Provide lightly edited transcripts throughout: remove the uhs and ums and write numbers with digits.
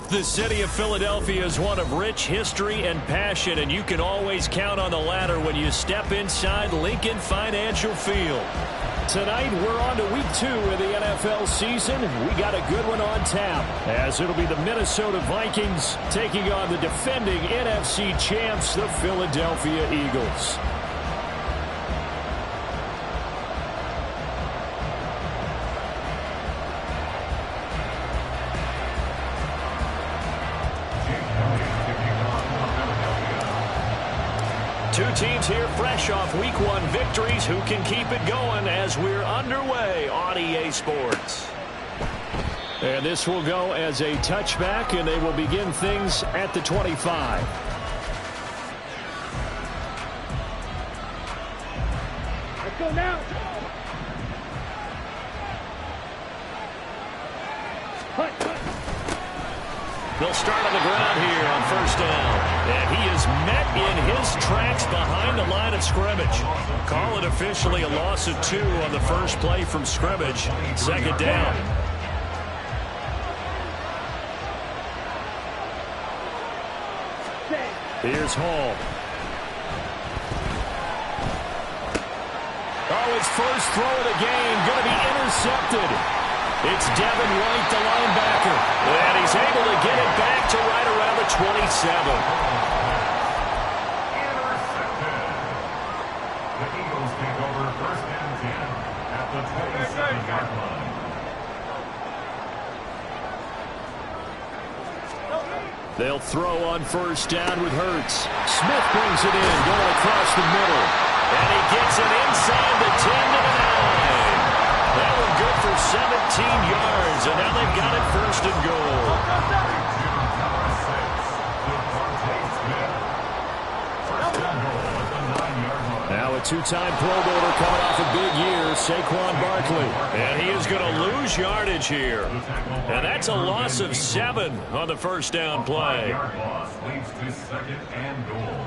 The city of Philadelphia is one of rich history and passion, and you can always count on the latter when you step inside Lincoln Financial Field. Tonight, we're on to week 2 of the NFL season. We got a good one on tap, as it'll be the Minnesota Vikings taking on the defending NFC champs, the Philadelphia Eagles. Two teams here fresh off week 1 victories. Who can keep it going as we're underway on EA Sports? And this will go as a touchback, and they will begin things at the 25. Let's go now. They'll start on the ground here on first down. And he is met in his tracks behind the line of scrimmage. Call it officially a loss of 2 on the first play from scrimmage. Second down. Here's Hall. Oh, his first throw of the game going to be intercepted. It's Devin White, the linebacker. And he's able to get it back to right around the 27. Intercepted. The Eagles take over first and 10 at the 27-yard line. They'll throw on first down with Hurts. Smith brings it in, going across the middle. And he gets it inside the 10 to the 9. That one good for 17 yards, and now they've got it first and goal. Now a 2-time Pro Bowler coming off a big year, Saquon Barkley. And he is going to lose yardage here. And that's a loss of 7 on the first down play. Loss leads to second and goal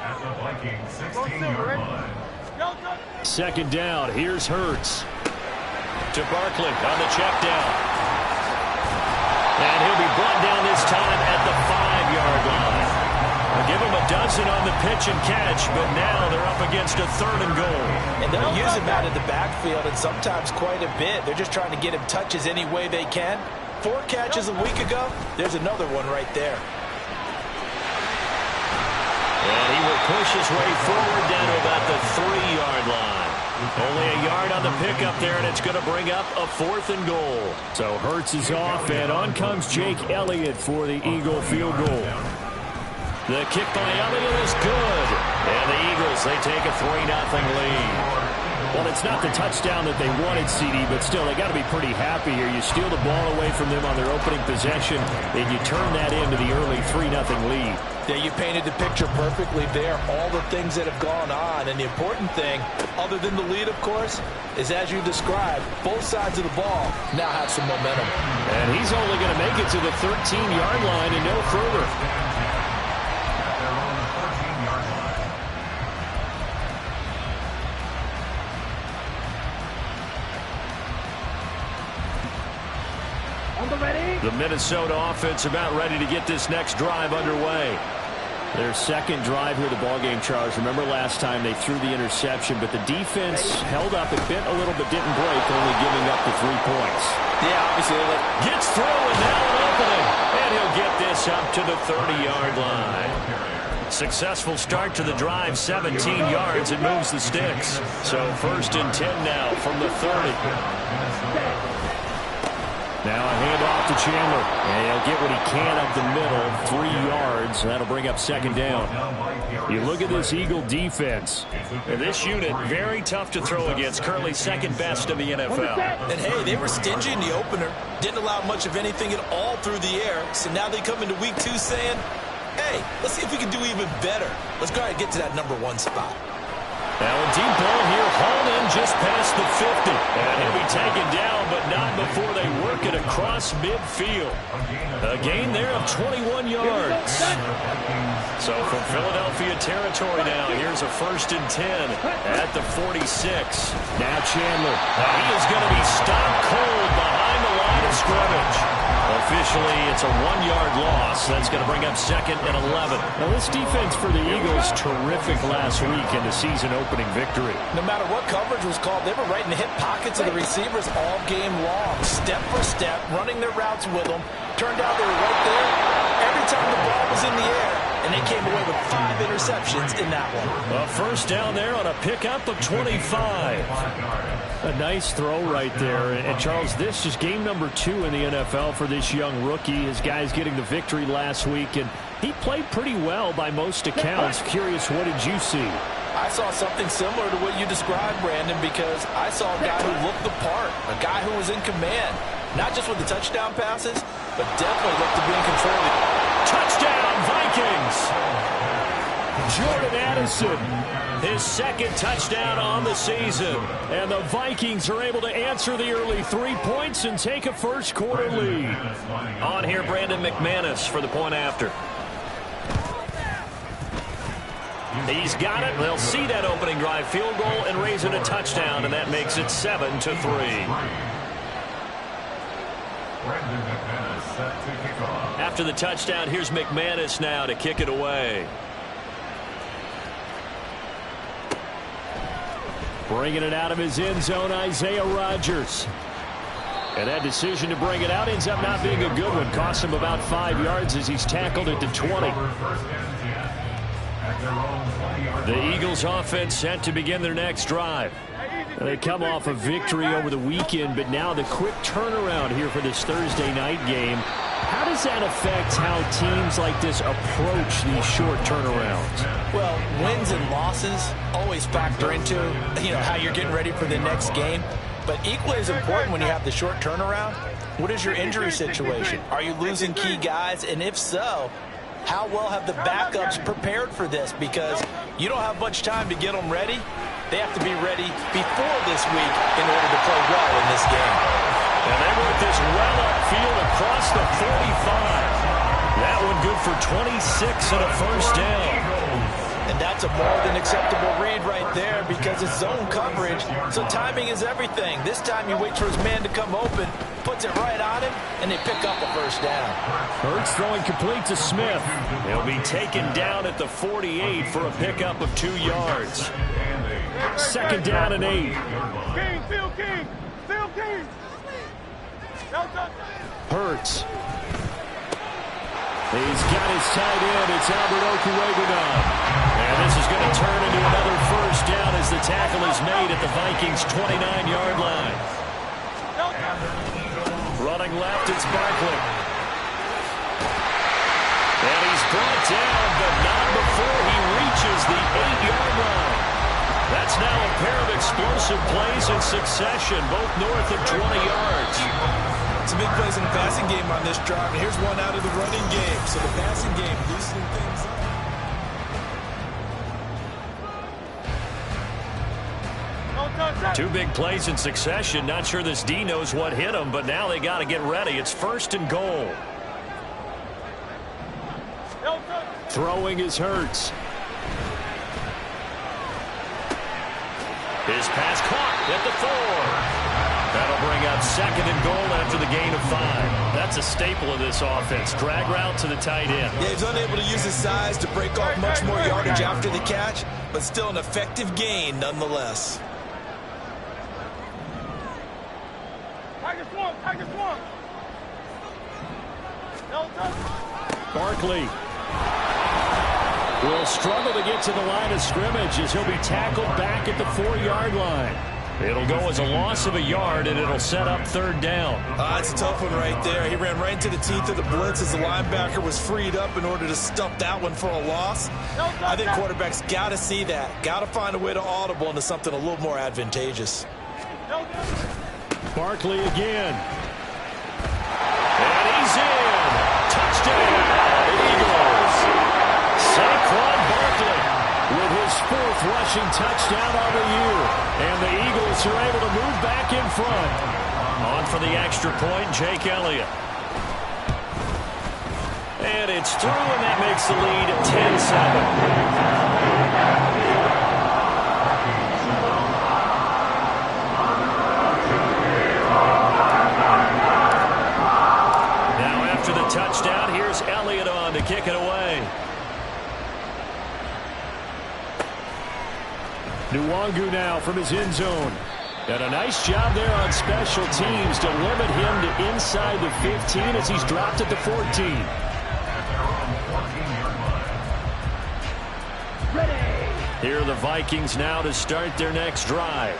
at the Vikings 16-yard line. Second down, here's Hurts. To Barkley on the check down. And he'll be brought down this time at the 5-yard line. I'll give him a dozen on the pitch and catch, but now they're up against a 3rd and goal. And they'll use him out in the backfield, and sometimes quite a bit. They're just trying to get him touches any way they can. 4 catches a week ago, there's another one right there. And he will push his way forward down to about the 3-yard line. Only a yard on the pickup there, and it's going to bring up a 4th and goal. So Hurts is off, and on comes Jake Elliott for the Eagle field goal. The kick by Elliott is good. And the Eagles, they take a 3-0 lead. Well, it's not the touchdown that they wanted, CD, but still, they got to be pretty happy here. You steal the ball away from them on their opening possession, and you turn that into the early 3-0 lead. Yeah, you painted the picture perfectly there, all the things that have gone on. And the important thing, other than the lead, of course, is as you described, both sides of the ball now have some momentum. And he's only going to make it to the 13-yard line and no further. The Minnesota offense about ready to get this next drive underway. Their second drive here of the ballgame, Charles. Remember last time they threw the interception, but the defense held up. It bent a little but didn't break, only giving up the 3 points. Yeah, obviously. Gets through, and now an opening. And he'll get this up to the 30-yard line. Successful start to the drive, 17 yards, and moves the sticks. So first and 10 now from the 30. Now a handoff to Chandler. And he'll get what he can up the middle, 3 yards. That'll bring up second down. You look at this Eagle defense. And this unit, very tough to throw against. Currently second best in the NFL. And, hey, they were stingy in the opener. Didn't allow much of anything at all through the air. So now they come into week 2 saying, hey, let's see if we can do even better. Let's go ahead and get to that number 1 spot. Now a deep ball here, hauled in just past the 50. And he'll be taken down, but not before they work it across midfield. A gain there of 21 yards. So from Philadelphia territory now, here's a 1st and 10 at the 46. Now Chandler. He is going to be stopped cold behind the line of scrimmage. Officially, it's a 1-yard loss. That's going to bring up 2nd and 11. Now, this defense for the Eagles, terrific last week in the season-opening victory. No matter what coverage was called, they were right in the hip pockets of the receivers all game long. Step for step, running their routes with them. Turned out they were right there every time the ball was in the air, and they came away with 5 interceptions in that one. A 1st down there on a pickup of 25. A nice throw right there. And Charles, this is game number 2 in the NFL for this young rookie. His guys getting the victory last week, and he played pretty well by most accounts. Curious, what did you see? I saw something similar to what you described, Brandon, because I saw a guy who looked the part, a guy who was in command, not just with the touchdown passes, but definitely looked to be in control. Touchdown, Vikings! Jordan Addison, his 2nd touchdown on the season. And the Vikings are able to answer the early 3 points and take a first-quarter lead. On here, Brandon McManus for the point after. He's got it. They'll see that opening drive field goal and raise it a touchdown, and that makes it 7-3. After the touchdown, here's McManus now to kick it away. Bringing it out of his end zone, Isaiah Rodgers. And that decision to bring it out ends up not being a good one. Cost him about 5 yards as he's tackled at the 20. The Eagles offense set to begin their next drive. They come off a victory over the weekend, but now the quick turnaround here for this Thursday night game. How does that affect how teams like this approach these short turnarounds? Well, wins and losses always factor into, how you're getting ready for the next game. But equally as important when you have the short turnaround, what is your injury situation? Are you losing key guys? And if so, how well have the backups prepared for this? Because you don't have much time to get them ready. They have to be ready before this week in order to play well in this game. And they work this well upfield across the 45. That one good for 26 and a 1st down. And that's a more than acceptable read right there because it's zone coverage, so timing is everything. This time you wait for his man to come open, puts it right on him, and they pick up a 1st down. Hurts throwing complete to Smith. He'll be taken down at the 48 for a pickup of 2 yards. 2nd down and 8. King, Phil King, Phil King. Hurts. He's got his tight end. It's Albert Okuegbunam. And this is going to turn into another 1st down as the tackle is made at the Vikings' 29-yard line. Running left, it's Barkley. And he's brought down, but not before he reaches the 8-yard line. That's now a pair of explosive plays in succession, both north of 20 yards. Some big plays in the passing game on this drive, and here's one out of the running game. So the passing game loosening things up. 2 big plays in succession. Not sure this D knows what hit him, but now they got to get ready. It's 1st and goal. Throwing is Hurts. His pass caught at the 4. That'll bring up 2nd and goal after the gain of 5. That's a staple of this offense. Drag route to the tight end. Yeah, he's unable to use his size to break off much more yardage after the catch, but still an effective gain nonetheless. Barkley will struggle to get to the line of scrimmage as he'll be tackled back at the 4-yard line. It'll go as a loss of a yard, and it'll set up 3rd down. That's a tough one right there. He ran right into the teeth of the blitz as the linebacker was freed up in order to stump that one for a loss. I think quarterbacks got to see that. Got to find a way to audible into something a little more advantageous. Barkley again. And he's in. Touchdown, Eagles. rushing touchdown on the year. And the Eagles are able to move back in front. On for the extra point, Jake Elliott. And it's through, and that makes the lead 10-7. Touchdown. Here's Elliott on to kick it away. Nwangu now from his end zone. And a nice job there on special teams to limit him to inside the 15 as he's dropped at the 14. Here are the Vikings now to start their next drive.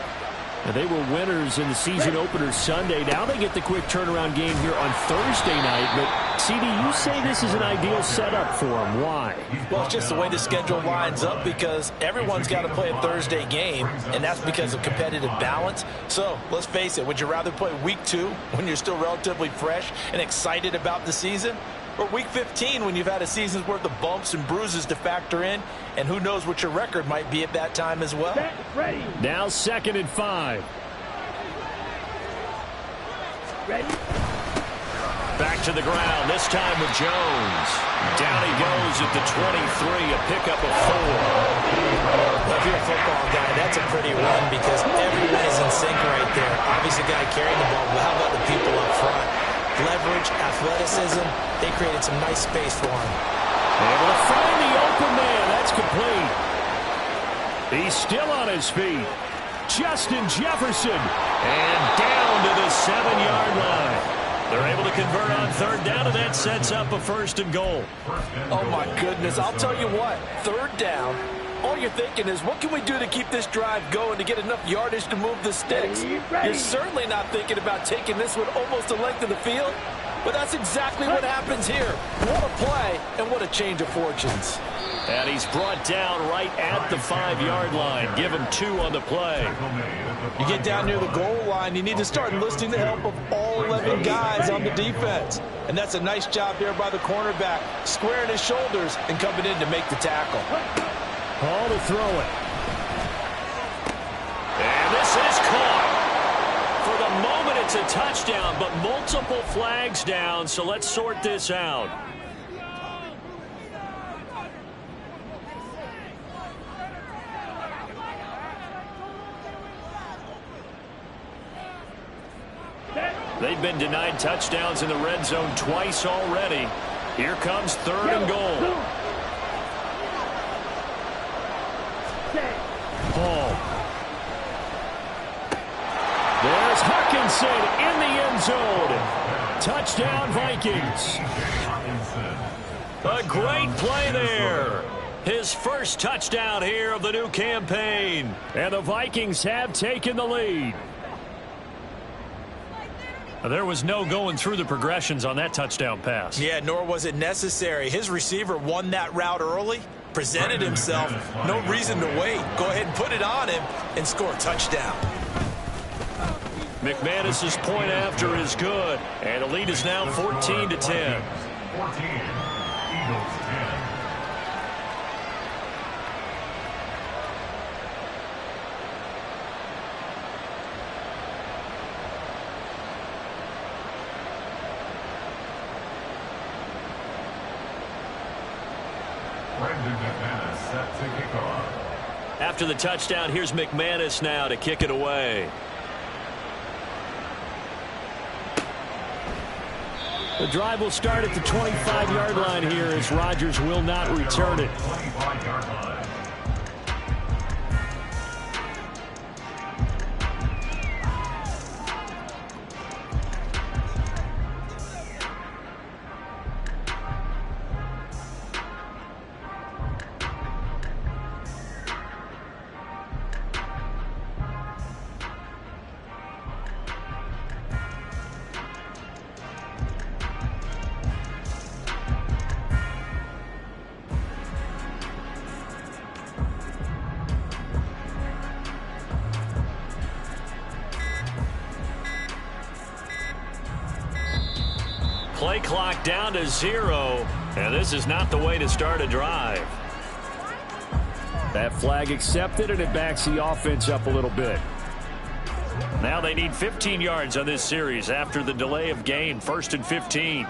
And they were winners in the season opener Sunday. Now they get the quick turnaround game here on Thursday night. But, CD, you say this is an ideal setup for them. Why? Well, it's just the way the schedule lines up because everyone's got to play a Thursday game, and that's because of competitive balance. So, let's face it, would you rather play week 2 when you're still relatively fresh and excited about the season? Or week 15 when you've had a season's worth of bumps and bruises to factor in, and who knows what your record might be at that time as well. Ready. Now 2nd and 5. Ready. Back to the ground, this time with Jones. Down he goes at the 23, a pickup of 4. Well, if you're a football guy, that's a pretty run because everyone is in sync right there. Obviously, the guy carrying the ball, but how about the people up front? Leverage, athleticism, they created some nice space for him. Able to find the open man. That's complete. He's still on his feet. Justin Jefferson. And down to the 7-yard line. They're able to convert on 3rd down, and that sets up a 1st and goal. Oh, my goodness. I'll tell you what. 3rd down. All you're thinking is, what can we do to keep this drive going to get enough yardage to move the sticks? You're certainly not thinking about taking this one almost the length of the field, but that's exactly what happens here. What a play, and what a change of fortunes. And he's brought down right at the 5-yard line. Give him 2 on the play. You get down near the goal line, you need to start enlisting the help of all 11 guys on the defense. And that's a nice job there by the cornerback, squaring his shoulders and coming in to make the tackle. Ball to throw it. And this is caught. For the moment, it's a touchdown, but multiple flags down, so let's sort this out. They've been denied touchdowns in the red zone twice already. Here comes 3rd and goal. Paul. There's Hawkinson in the end zone. Touchdown, Vikings. A great play there. His first touchdown here of the new campaign. And the Vikings have taken the lead. There was no going through the progressions on that touchdown pass. Yeah, nor was it necessary. His receiver won that route early, presented himself. No reason to wait. Go ahead and put it on him and score a touchdown. McManus's point after is good. And the lead is now 14-10. 14, Eagles 10. After the touchdown, here's McManus now to kick it away. The drive will start at the 25-yard line here as Rodgers will not return it. 25-yard line. Play clock down to 0, and this is not the way to start a drive. That flag accepted, and it backs the offense up a little bit. Now they need 15 yards on this series after the delay of game. 1st and 15.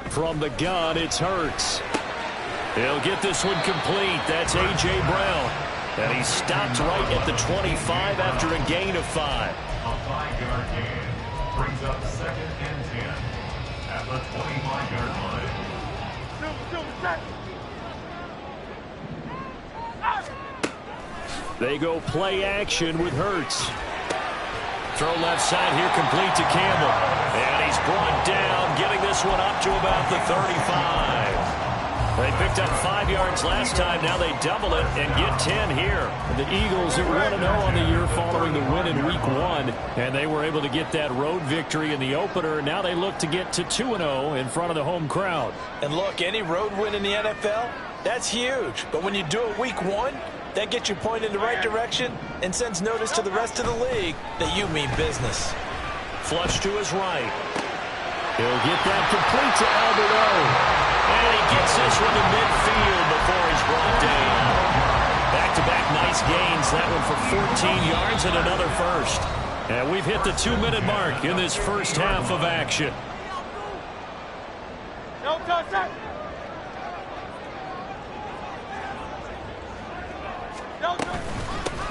From the gun, it's Hurts. He'll get this one complete. That's A.J. Brown. And he stopped right at the 25 after a gain of 5. A 5-yard gain brings up 2nd and 10 at the 25-yard line. They go play action with Hurts. Throw left side here, complete to Campbell. And he's brought down, getting this one up to about the 35. They picked up 5 yards last time. Now they double it and get 10 here. The Eagles are 1-0 on the year following the win in Week 1. And they were able to get that road victory in the opener. Now they look to get to 2-0 in front of the home crowd. And look, any road win in the NFL, that's huge. But when you do it Week 1, that gets you pointed in the right direction and sends notice to the rest of the league that you mean business. Flush to his right. He'll get that complete to Alberto. And he gets this one to midfield before he's brought down. Back-to-back nice gains. That one for 14 yards and another first. And we've hit the 2-minute mark in this first half of action.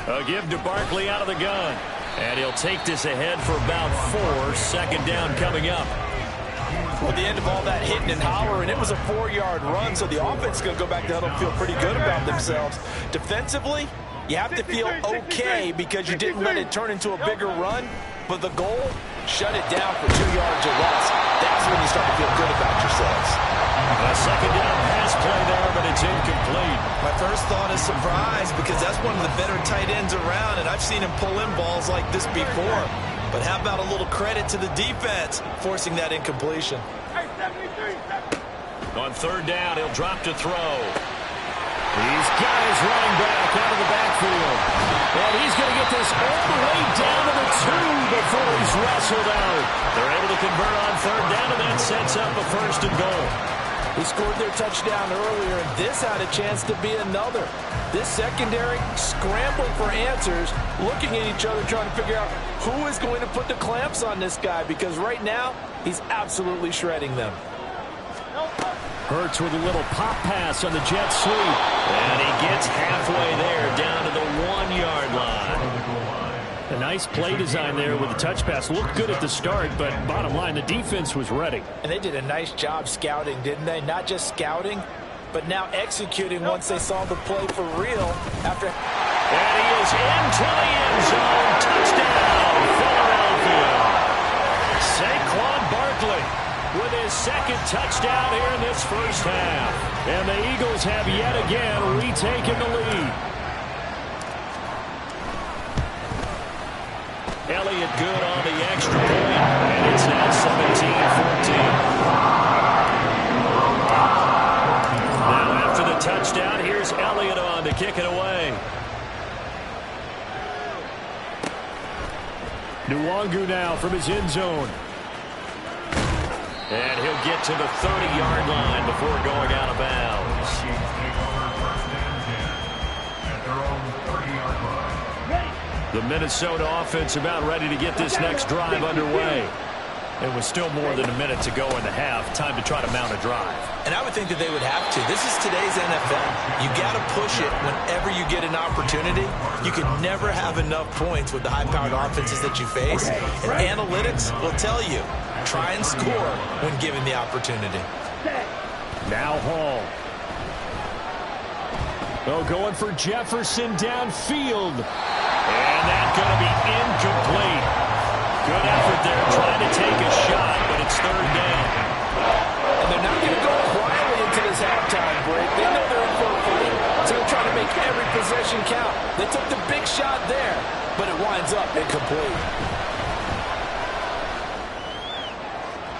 A give to Barkley out of the gun. And he'll take this ahead for about 4. 2nd down coming up. With the end of all that hitting and hollering, it was a 4-yard run, so the offense is going to go back to huddle and feel pretty good about themselves. Defensively, you have to feel okay because you didn't let it turn into a bigger run, but the goal, shut it down for 2 yards or less. That's when you start to feel good about yourselves. A 2nd down pass play there, but it's incomplete. My first thought is surprise because that's one of the better tight ends around, and I've seen him pull in balls like this before. But how about a little credit to the defense forcing that incompletion? On 3rd down, he'll drop to throw. He's got his running back out of the backfield. And he's going to get this all the way down to the 2 before he's wrestled out. They're able to convert on 3rd down, and that sets up a 1st and goal. He scored their touchdown earlier, and this had a chance to be another. This secondary scrambling for answers, looking at each other, trying to figure out who is going to put the clamps on this guy, because right now, he's absolutely shredding them. Hurts with a little pop pass on the jet sweep. And he gets halfway there, down to the 1-yard line. A nice play design there with the touch pass. Looked good at the start, but bottom line, the defense was ready. And they did a nice job scouting, didn't they? Not just scouting, but now executing once they saw the play for real. And he is into the end zone. Touchdown, Philadelphia. Saquon Barkley with his 2nd touchdown here in this first half. And the Eagles have yet again retaken the lead. Elliott good on the extra point, and it's now 17-14. Now after the touchdown, here's Elliott on to kick it away. Nwangu now from his end zone. And he'll get to the 30-yard line before going out of bounds. The Minnesota offense about ready to get this next drive underway. It was still more than a minute to go in the half. Time to try to mount a drive. And I would think that they would have to. This is today's NFL. You got to push it whenever you get an opportunity. You can never have enough points with the high-powered offenses that you face. And analytics will tell you, try and score when given the opportunity. Now Hall. Oh, going for Jefferson downfield. And that's going to be incomplete. Good effort there trying to take a shot, but it's 3rd down. And they're not going to go quietly into this halftime break. They know they're in for a fight, so they're trying to make every possession count. They took the big shot there, but it winds up incomplete.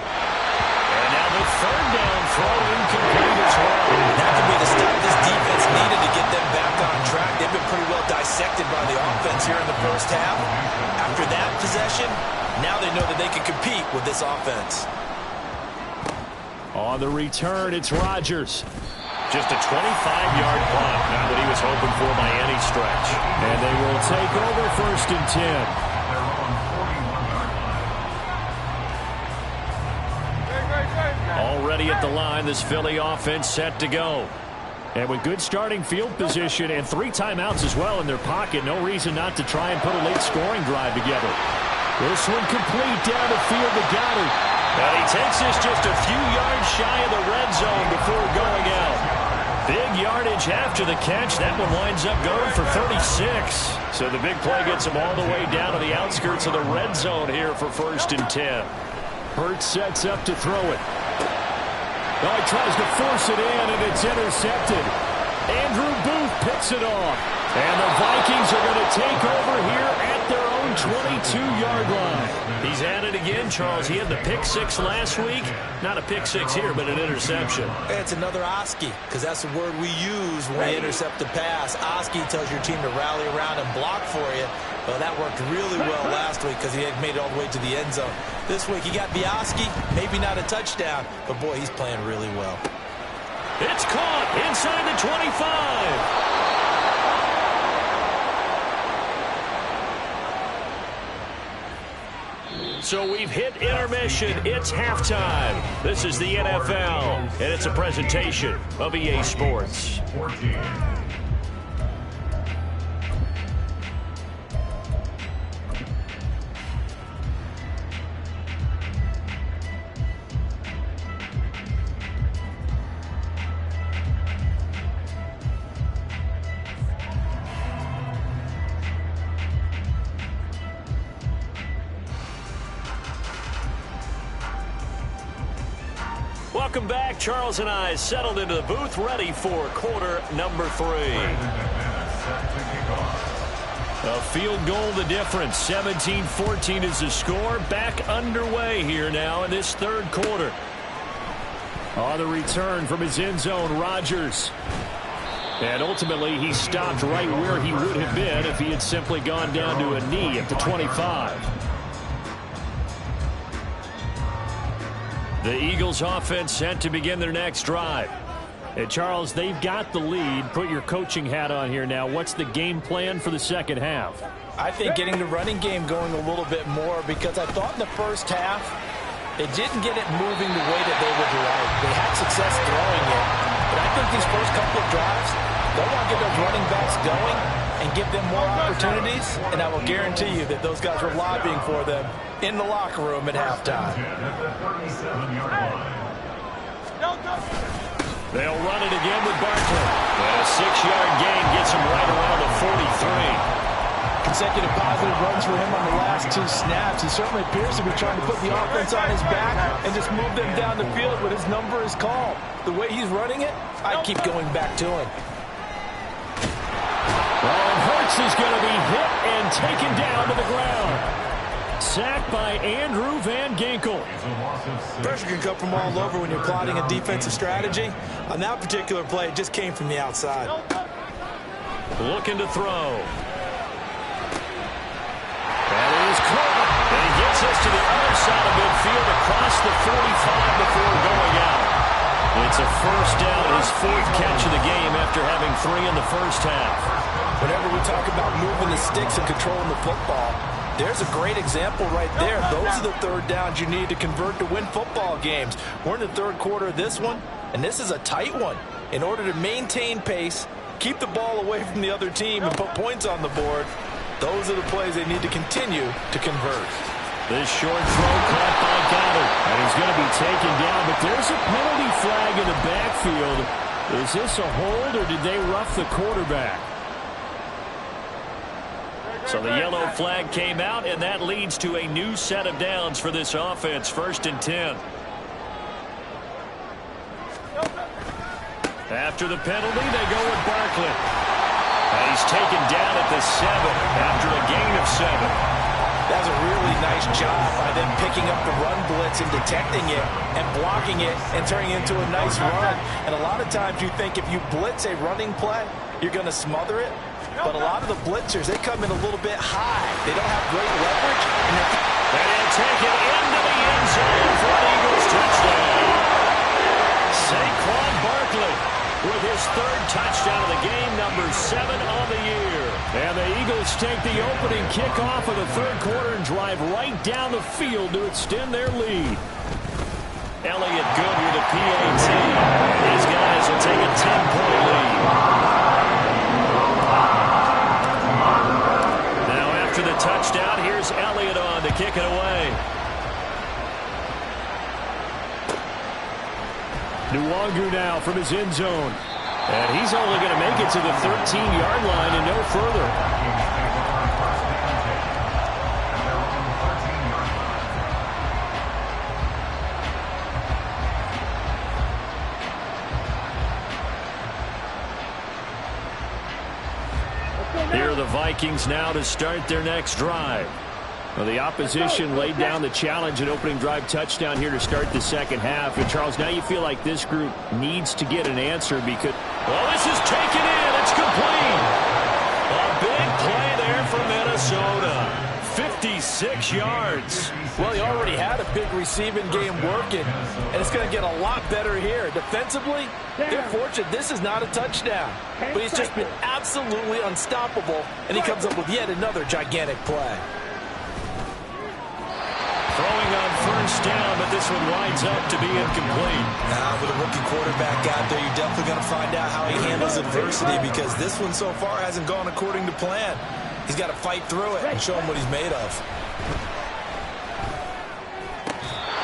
And now the 3rd down throw incomplete as well. That could be the stop this defense needed to get them back on track. They've been pretty well dissected by the offense here in the first half. After that possession, now they know that they can compete with this offense. On the return, it's Rodgers. Just a 25-yard punt, not what he was hoping for by any stretch. And they will take over 1st and 10. Already at the line, this Philly offense set to go. And with good starting field position and 3 timeouts as well in their pocket, no reason not to try and put a late scoring drive together. This one complete down the field to Goddard. And he takes this just a few yards shy of the red zone before going out. Big yardage after the catch. That one winds up going for 36. So the big play gets him all the way down to the outskirts of the red zone here for 1st and 10. Hurts sets up to throw it. Oh, he tries to force it in, and it's intercepted. Andrew Booth picks it off. And the Vikings are going to take over here at their own 22-yard line. He's at it again, Charles. He had the pick 6 last week. Not a pick 6 here, but an interception. It's another Oski, because that's the word we use when we intercept a pass. Oski tells your team to rally around and block for you. Well, that worked really well last week because he had made it all the way to the end zone. This week he got Bioski, maybe not a touchdown, but boy, he's playing really well. It's caught inside the 25. So we've hit intermission. It's halftime. This is the NFL, and it's a presentation of EA Sports. 14. Welcome back. Charles and I settled into the booth, ready for quarter number 3. A field goal the difference. 17-14 is the score. Back underway here now in this 3rd quarter. On the return from his end zone, Rodgers. And ultimately, he stopped right where he would have been if he had simply gone down to a knee at the 25. The Eagles offense set to begin their next drive. And Charles, they've got the lead. Put your coaching hat on here now. What's the game plan for the second half? I think getting the running game going a little bit more, because I thought in the first half it didn't get it moving the way that they would like. They had success throwing it. But I think these first couple of drives, they'll want to get those running backs going and give them more opportunities. And I will guarantee you that those guys were lobbying for them in the locker room at halftime. They'll run it again with Barkley. And a 6-yard gain gets him right around the 43. Consecutive positive runs for him on the last 2 snaps. He certainly appears to be trying to put the offense on his back and just move them down the field when his number is called. The way he's running it, I keep going back to him. Well, Hurts is going to be hit and taken down to the ground. Sacked by Andrew Van Ginkel. Pressure can come from all over when you're plotting a defensive strategy. On that particular play, it just came from the outside. Looking to throw. That is caught. And he gets us to the other side of midfield across the 45 before going out. It's a first down, his 4th catch of the game after having 3 in the first half. Whenever we talk about moving the sticks and controlling the football, there's a great example right there. Those are the 3rd downs you need to convert to win football games. We're in the 3rd quarter of this one, and this is a tight one. In order to maintain pace, keep the ball away from the other team, and put points on the board, those are the plays they need to continue to convert. This short throw caught by Goddard, and he's going to be taken down, but there's a penalty flag in the backfield. Is this a hold, or did they rough the quarterback? So the yellow flag came out, and that leads to a new set of downs for this offense. 1st and 10. After the penalty, they go with Barkley. And he's taken down at the 7 after a gain of 7. That's a really nice job by them picking up the run blitz and detecting it and blocking it and turning it into a nice run. And a lot of times you think if you blitz a running play, you're going to smother it. But a lot of the blitzers, they come in a little bit high. They don't have great leverage. And he'll take it into the end zone for an Eagles touchdown. his third touchdown of the game, number 7 on the year. And the Eagles take the opening kickoff of the third quarter and drive right down the field to extend their lead. Elliott good with a PAT. These guys will take a 10-point lead. Now after the touchdown, here's Elliott on to kick it away. Nwangu now from his end zone. And he's only going to make it to the 13-yard line and no further. Here are the Vikings now to start their next drive. Well, the opposition laid down the challenge, an opening drive touchdown here to start the second half. And, Charles, now you feel like this group needs to get an answer because... Well, this is taken in. It's complete. A big play there for Minnesota. 56 yards. Well, he already had a big receiving game working, and it's going to get a lot better here. Defensively, they're fortunate this is not a touchdown, but he's just been absolutely unstoppable, and he comes up with yet another gigantic play. Throwing on first down, but this one winds up to be incomplete. Now, with a rookie quarterback out there, you're definitely going to find out how he handles adversity because this one so far hasn't gone according to plan. He's got to fight through it and show him what he's made of.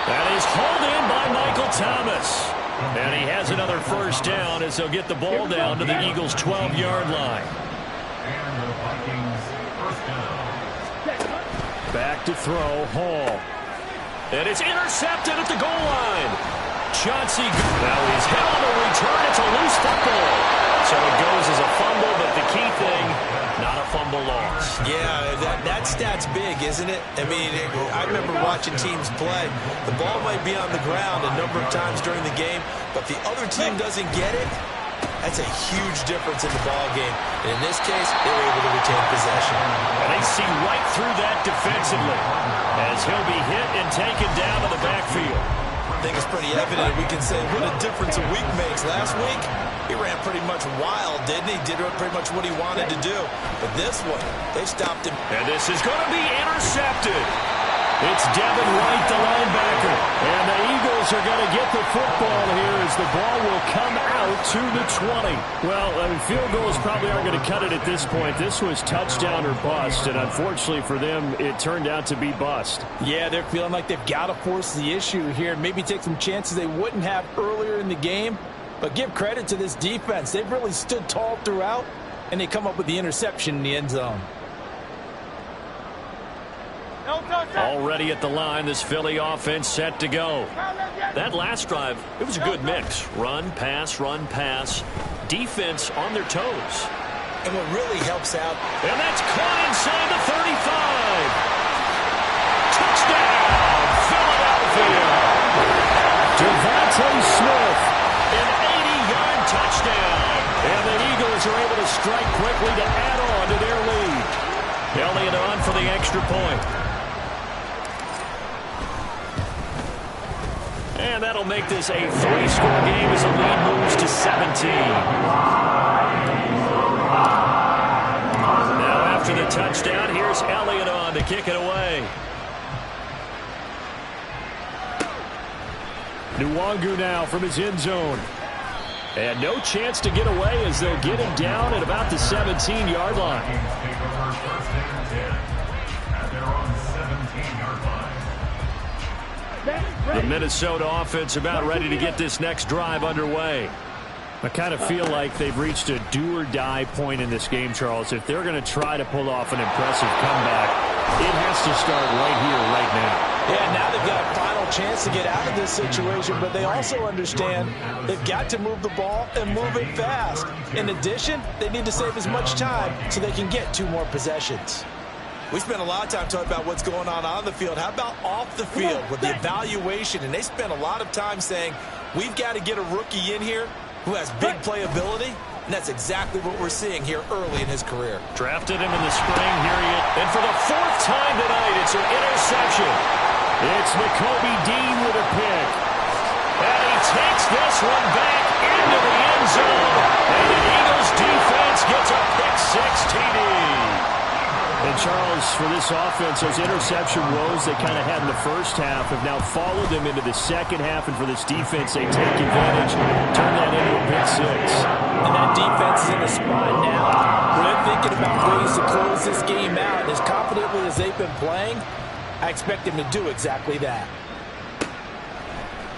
That is hauled in by Michael Thomas. And he has another first down as they'll get the ball down to the Eagles' 12-yard line. And the Vikings first down. Back to throw, Hall. And it's intercepted at the goal line. Chauncey, now he's hit on the return. It's a loose football. So it goes as a fumble, but the key thing, not a fumble loss. Yeah, that stat's big, isn't it? I mean, I remember watching teams play. The ball might be on the ground a number of times during the game, but the other team doesn't get it. That's a huge difference in the ball game. And in this case, they were able to retain possession. And they see right through that defensively as he'll be hit and taken down to the backfield. I think it's pretty evident we can say what a difference a week makes. Last week, he ran pretty much wild, didn't he? Did pretty much what he wanted to do. But this one, they stopped him. And this is going to be intercepted. It's Devin White, the linebacker. And the Eagles are going to get the football here as the ball will come out to the 20. Well, I mean, field goals probably aren't going to cut it at this point. This was touchdown or bust, and unfortunately for them, it turned out to be bust. Yeah, they're feeling like they've got to force the issue here. Maybe take some chances they wouldn't have earlier in the game. But give credit to this defense. They've really stood tall throughout, and they come up with the interception in the end zone. Already at the line, this Philly offense set to go. That last drive, it was a good mix. Run, pass, defense on their toes. And what really helps out. And that's caught inside the 35. Touchdown, Philadelphia. Devontae Smith, an 80-yard touchdown. And the Eagles are able to strike quickly to add on to their lead. Elliott on for the extra point. And that'll make this a 3-score game as the lead moves to 17. Now after the touchdown, here's Elliott on to kick it away. Nwangu now from his end zone. And no chance to get away as they'll get him down at about the 17-yard line. The Minnesota offense about ready to get this next drive underway. I kind of feel like they've reached a do-or-die point in this game, Charles. If they're going to try to pull off an impressive comeback, it has to start right here, right now. Yeah, now they've got a final chance to get out of this situation, but they also understand they've got to move the ball and move it fast. In addition, they need to save as much time so they can get 2 more possessions. We spent a lot of time talking about what's going on the field. How about off the field with the evaluation? And they spent a lot of time saying, we've got to get a rookie in here who has big playability. And that's exactly what we're seeing here early in his career. Drafted him in the spring. Here he is. And for the 4th time tonight, it's an interception. It's Nakobe Dean with a pick. And he takes this one back into the end zone. And the Eagles defense gets a pick-6 TD. And Charles, for this offense, those interception woes they kind of had in the first half have now followed them into the second half. And for this defense, they take advantage, turn that into a pick-6. And that defense is in a spot now where they're thinking about ways to close this game out. And as confidently as they've been playing, I expect them to do exactly that.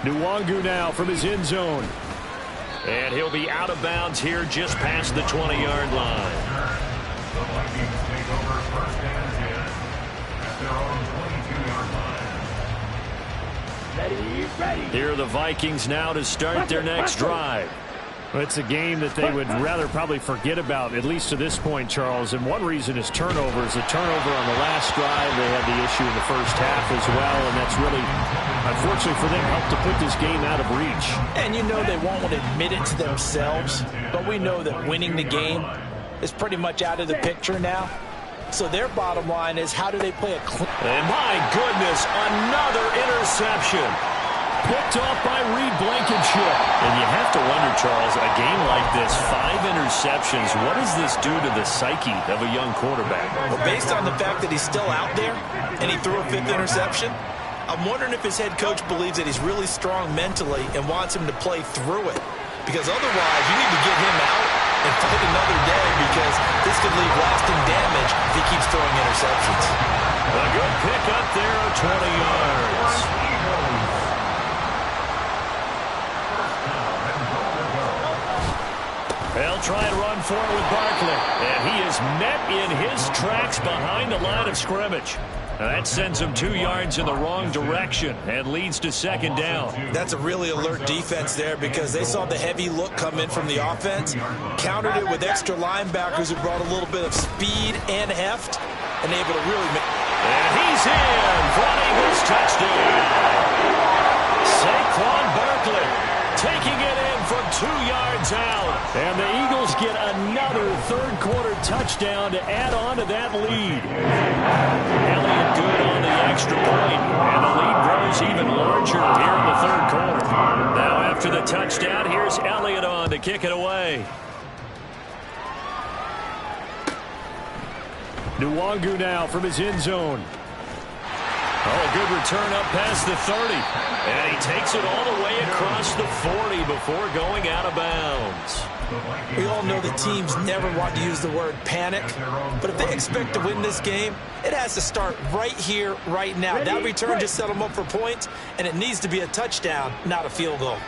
Nwangu now from his end zone. And he'll be out of bounds here just past the 20-yard line. The Vikings take over first and 10 at their own 22-yard line. Ready. Here are the Vikings now to start their next drive. Well, it's a game that they would rather probably forget about, at least to this point, Charles. And one reason is turnovers. A turnover on the last drive. They had the issue in the first half as well. And that's really, unfortunately for them, helped to put this game out of reach. And you know they won't admit it to themselves. But we know that winning the game is pretty much out of the picture now. So their bottom line is, how do they play a clean? And my goodness, another interception. Picked off by Reed Blankenship. And you have to wonder, Charles, a game like this, 5 interceptions, what does this do to the psyche of a young quarterback? Well, based on the fact that he's still out there and he threw a 5th interception, I'm wondering if his head coach believes that he's really strong mentally and wants him to play through it. Because otherwise, you need to get him out and fight another day, because this could leave lasting damage if he keeps throwing interceptions. A good pick up there of 20 yards. They'll try and run for it with Barkley. And he is met in his tracks behind the line of scrimmage. Now that sends him 2 yards in the wrong direction and leads to second down. That's a really alert defense there, because they saw the heavy look come in from the offense, countered it with extra linebackers who brought a little bit of speed and heft, and able to really make... And he's in for an Eagles touchdown. Saquon Barkley taking it in from 2 yards out. And the Eagles get another third-quarter touchdown to add on to that lead. Elliott good on the extra point, and the lead grows even larger here in the third quarter. Now after the touchdown, here's Elliott on to kick it away. Nwangu now from his end zone. Oh, good return up past the 30. And he takes it all the way across the 40 before going out of bounds. We all know that teams never want to use the word panic, but if they expect to win this game, it has to start right here, right now. That return just set them up for points, and it needs to be a touchdown, not a field goal.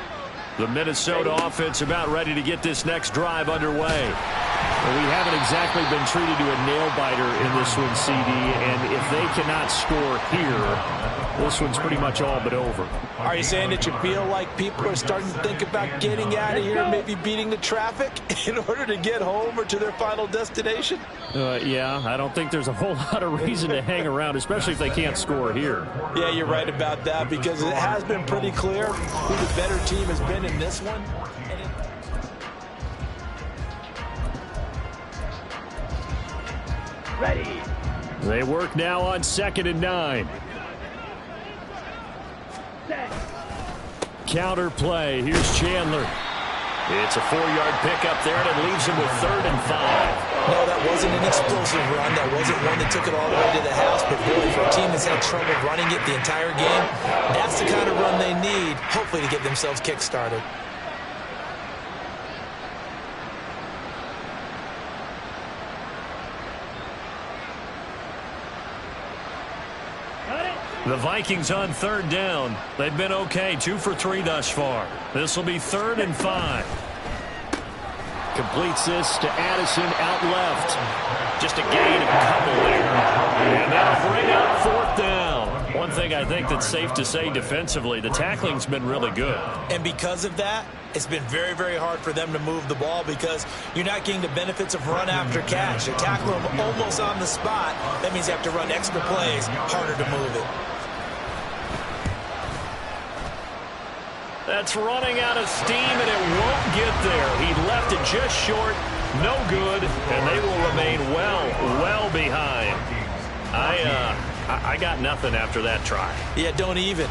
The Minnesota offense about ready to get this next drive underway. Well, we haven't exactly been treated to a nail-biter in this one, CD, and if they cannot score here, this one's pretty much all but over. Are you saying that you feel like people are starting to think about getting out of here, maybe beating the traffic in order to get home or to their final destination? Yeah, I don't think there's a whole lot of reason to hang around, especially if they can't score here. Yeah, you're right about that, because it has been pretty clear who the better team has been in this one. Ready. They work now on 2nd and 9. Counter play. Here's Chandler. It's a 4-yard pickup there, and it leaves him with 3rd and 5. No, that wasn't an explosive run. That wasn't one that took it all the way to the house. But boy, for a team that's had trouble running it the entire game, that's the kind of run they need, hopefully, to get themselves kick-started. The Vikings on 3rd down. They've been okay, 2 for 3 thus far. This will be 3rd and 5. Completes this to Addison out left. Just a gain of a couple there. And that'll bring up 4th down. One thing I think that's safe to say defensively, the tackling's been really good. And because of that, it's been very, very hard for them to move the ball, because you're not getting the benefits of run after catch. You tackle them almost on the spot. That means you have to run extra plays, harder to move it. That's running out of steam, and it won't get there. He left it just short, no good, and they will remain well behind. I got nothing after that try. Yeah, don't even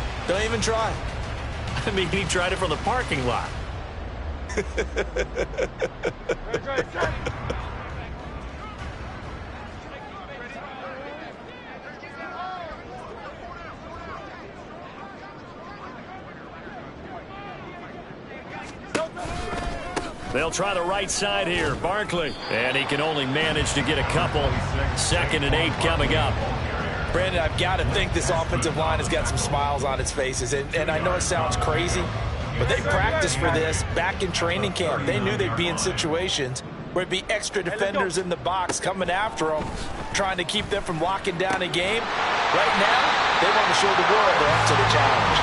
try. I mean, he tried it from the parking lot. They'll try the right side here. Barkley. And he can only manage to get a couple. 2nd and 8 coming up. Brandon, I've got to think this offensive line has got some smiles on its faces. And I know it sounds crazy, but they practiced for this back in training camp. They knew they'd be in situations where it'd be extra defenders in the box coming after them, trying to keep them from locking down a game. Right now, they want to show the world they're up to the challenge.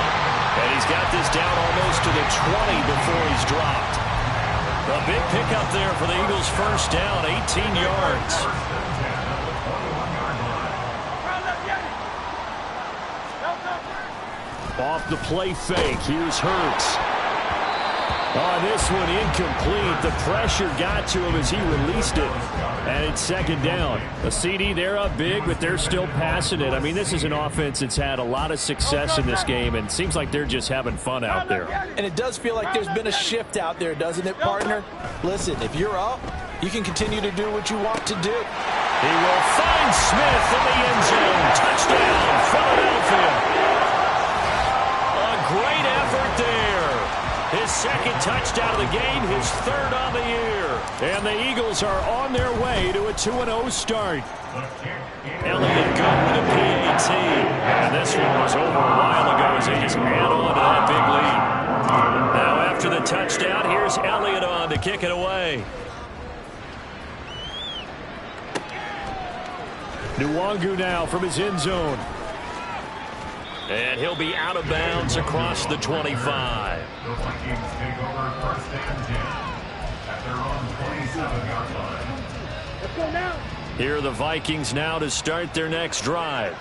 And he's got this down almost to the 20 before he's dropped. A big pickup there for the Eagles' first down, 18 yards. Off the play fake, here's Hurts. Oh, this one incomplete. The pressure got to him as he released it. And it's 2nd down. A CD, they're up big, but they're still passing it. I mean, this is an offense that's had a lot of success in this game, and it seems like they're just having fun out there. And it does feel like there's been a shift out there, doesn't it, partner? Listen, if you're up, you can continue to do what you want to do. He will find Smith in the end zone. Touchdown, Philadelphia. A great effort there. His 2nd touchdown of the game, his 3rd on the year. And the Eagles are on their way to a 2-0 start. Elliott good with a PAT. And this one was over a while ago as they just add on to that big lead. Now after the touchdown, here's Elliott on to kick it away. Nwangu now from his end zone. And he'll be out of bounds across the 25. The Vikings take over 1st and 10 at their own 27-yard line. Let's go now. Here are the Vikings now to start their next drive.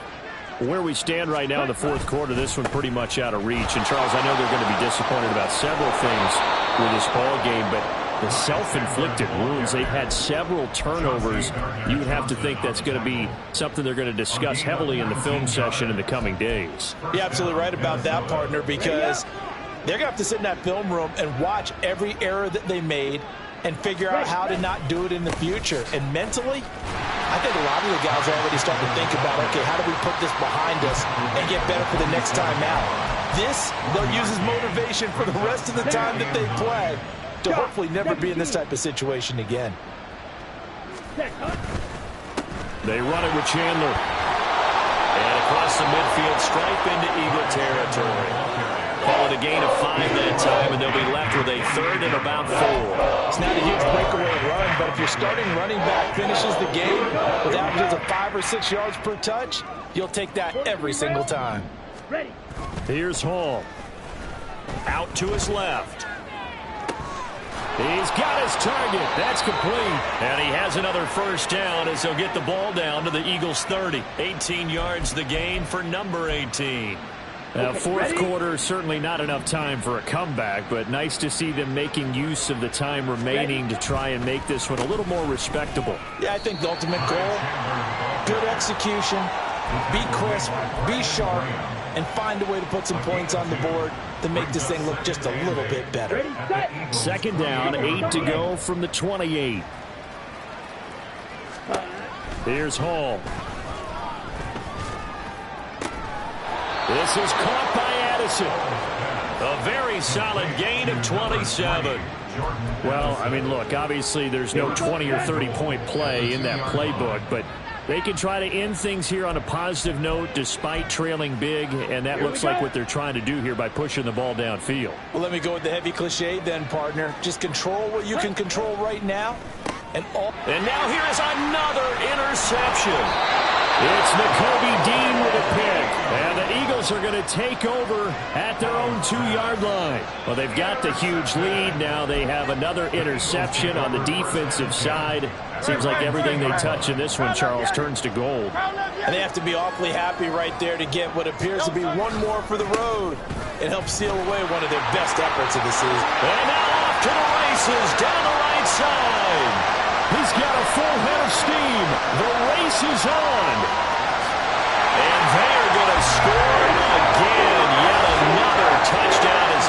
Where we stand right now in the 4th quarter, this one pretty much out of reach. And, Charles, I know they're going to be disappointed about several things with this ball game, but the self-inflicted wounds, they've had several turnovers. You would have to think that's going to be something they're going to discuss heavily in the film session in the coming days. You're absolutely right about that, partner, because they're going to have to sit in that film room and watch every error that they made and figure out how to not do it in the future. And mentally, I think a lot of the guys are already starting to think about, okay, how do we put this behind us and get better for the next time out? This, they'll use as motivation for the rest of the time that they play to hopefully never be in this type of situation again. They run it with Chandler. And across the midfield, stripe into Eagle territory. Call it a gain of 5 that time, and they'll be left with a 3rd and about 4. It's not a huge breakaway run, but if your starting running back finishes the game with averages of 5 or 6 yards per touch, you'll take that every single time. Here's Hall. Out to his left. He's got his target. That's complete. And he has another first down as he'll get the ball down to the Eagles' 30. 18 yards the gain for number 18. 4th quarter, certainly not enough time for a comeback, but nice to see them making use of the time remaining to try and make this one a little more respectable. Yeah, I think the ultimate goal, good execution, be crisp, be sharp, and find a way to put some points on the board to make this thing look just a little bit better. 2nd down, 8 to go from the 28. Here's Hall. This is caught by Addison. A very solid gain of 27. Well, I mean, look, obviously there's no 20 or 30-point play in that playbook, but they can try to end things here on a positive note despite trailing big, and that looks like what they're trying to do here by pushing the ball downfield. Well, let me go with the heavy cliche then, partner. Just control what you can control right now. And now here is another interception. It's Nakobe Dean with a pick. And the Eagles are going to take over at their own 2-yard line. Well, they've got the huge lead. Now they have another interception on the defensive side. Seems like everything they touch in this one, Charles, turns to gold. And they have to be awfully happy right there to get what appears to be one more for the road. It helps seal away one of their best efforts of the season. And now off to the races down the right side. He's got a full head of steam. The race is on. And they're going to score again. Yet another touchdown as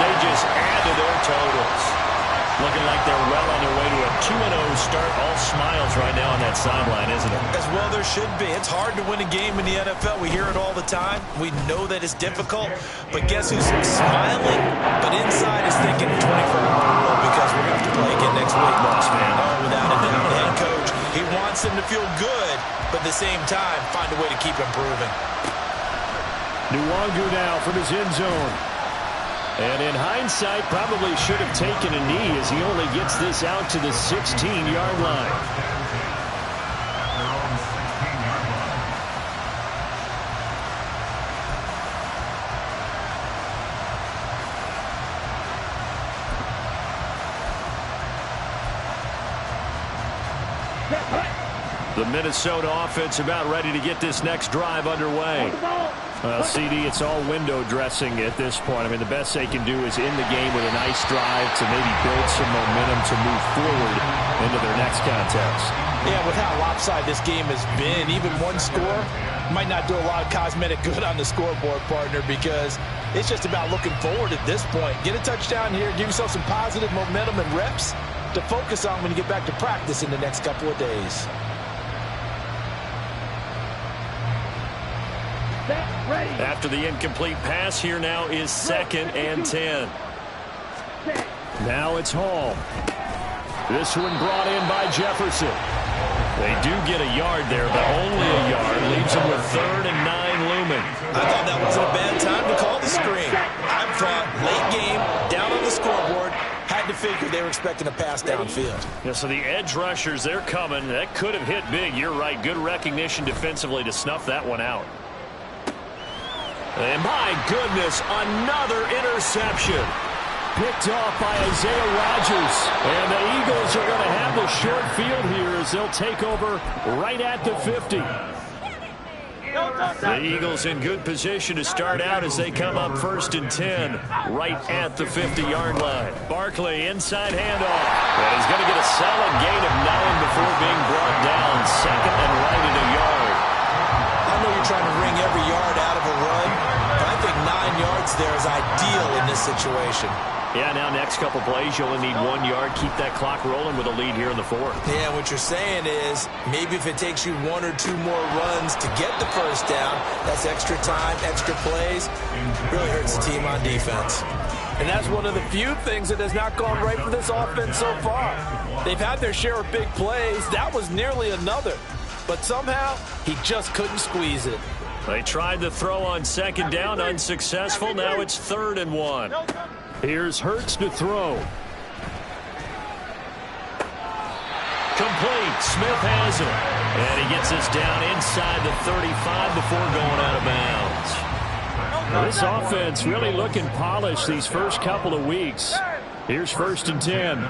start. All smiles right now on that sideline, isn't it? As well there should be. It's hard to win a game in the NFL. We hear it all the time. We know that it's difficult. But guess who's smiling? But inside is thinking 24-hour world because we're going to have to play again next week. Lost man. Oh, without a doubt. The head coach, he wants them to feel good, but at the same time, find a way to keep improving. Nwangu now from his end zone. And in hindsight, probably should have taken a knee as he only gets this out to the 16-yard line. The Minnesota offense about ready to get this next drive underway. Well, CD, it's all window dressing at this point. I mean, the best they can do is end the game with a nice drive to maybe build some momentum to move forward into their next contest. Yeah, with how lopsided this game has been, even one score might not do a lot of cosmetic good on the scoreboard, partner, because it's just about looking forward at this point. Get a touchdown here, give yourself some positive momentum and reps to focus on when you get back to practice in the next couple of days. After the incomplete pass, here now is 2nd and 10. Now it's Hall. This one brought in by Jefferson. They do get a yard there, but only a yard. Leaves them with 3rd and 9 looming. I thought that wasn't a bad time to call the screen. I thought late game, down on the scoreboard, had to figure they were expecting a pass downfield. Yeah, so the edge rushers, they're coming. That could have hit big. You're right. Good recognition defensively to snuff that one out. And my goodness, another interception. Picked off by Isaiah Rodgers. And the Eagles are going to have the short field here as they'll take over right at the 50. The Eagles in good position to start out as they come up 1st and 10 right at the 50-yard line. Barkley inside handoff. And he's going to get a solid gain of 9 before being brought down. 2nd and right at a yard. I know you're trying to wring every yard out of a run, but I think 9 yards there is ideal in this situation. Yeah, now next couple plays, you only need 1 yard. Keep that clock rolling with a lead here in the 4th. Yeah, what you're saying is maybe if it takes you 1 or 2 more runs to get the first down, that's extra time, extra plays. Really hurts the team on defense. And that's one of the few things that has not gone right for this offense so far. They've had their share of big plays. That was nearly another. But somehow, he just couldn't squeeze it. They tried the throw on 2nd down, unsuccessful. Now it's 3rd and 1. Here's Hurts to throw. Complete. Smith has it. And he gets this down inside the 35 before going out of bounds. This offense really looking polished these first couple of weeks. Here's 1st and 10.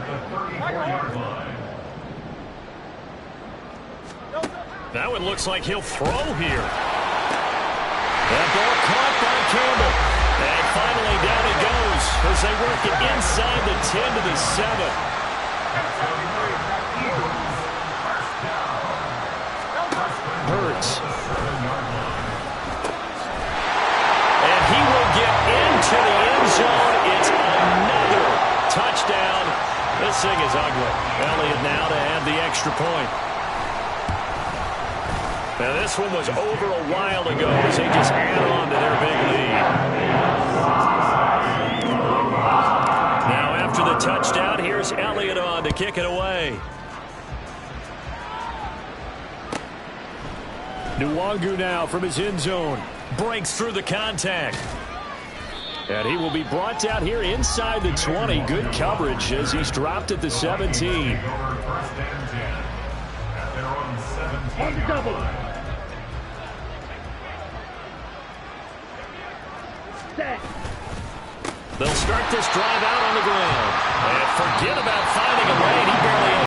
That one looks like he'll throw here. That ball caught by Campbell. And finally down he goes as they work it inside the 10 to the 7. Hurts. And he will get into the end zone. It's another touchdown. This thing is ugly. Elliott now to add the extra point. Now this one was over a while ago as they just add on to their big lead. Now after the touchdown, here's Elliott on to kick it away. Nwangu now from his end zone. Breaks through the contact. And he will be brought down here inside the 20. Good coverage as he's dropped at the 17. They'll start this drive out on the ground. And forget about finding a lane. He barely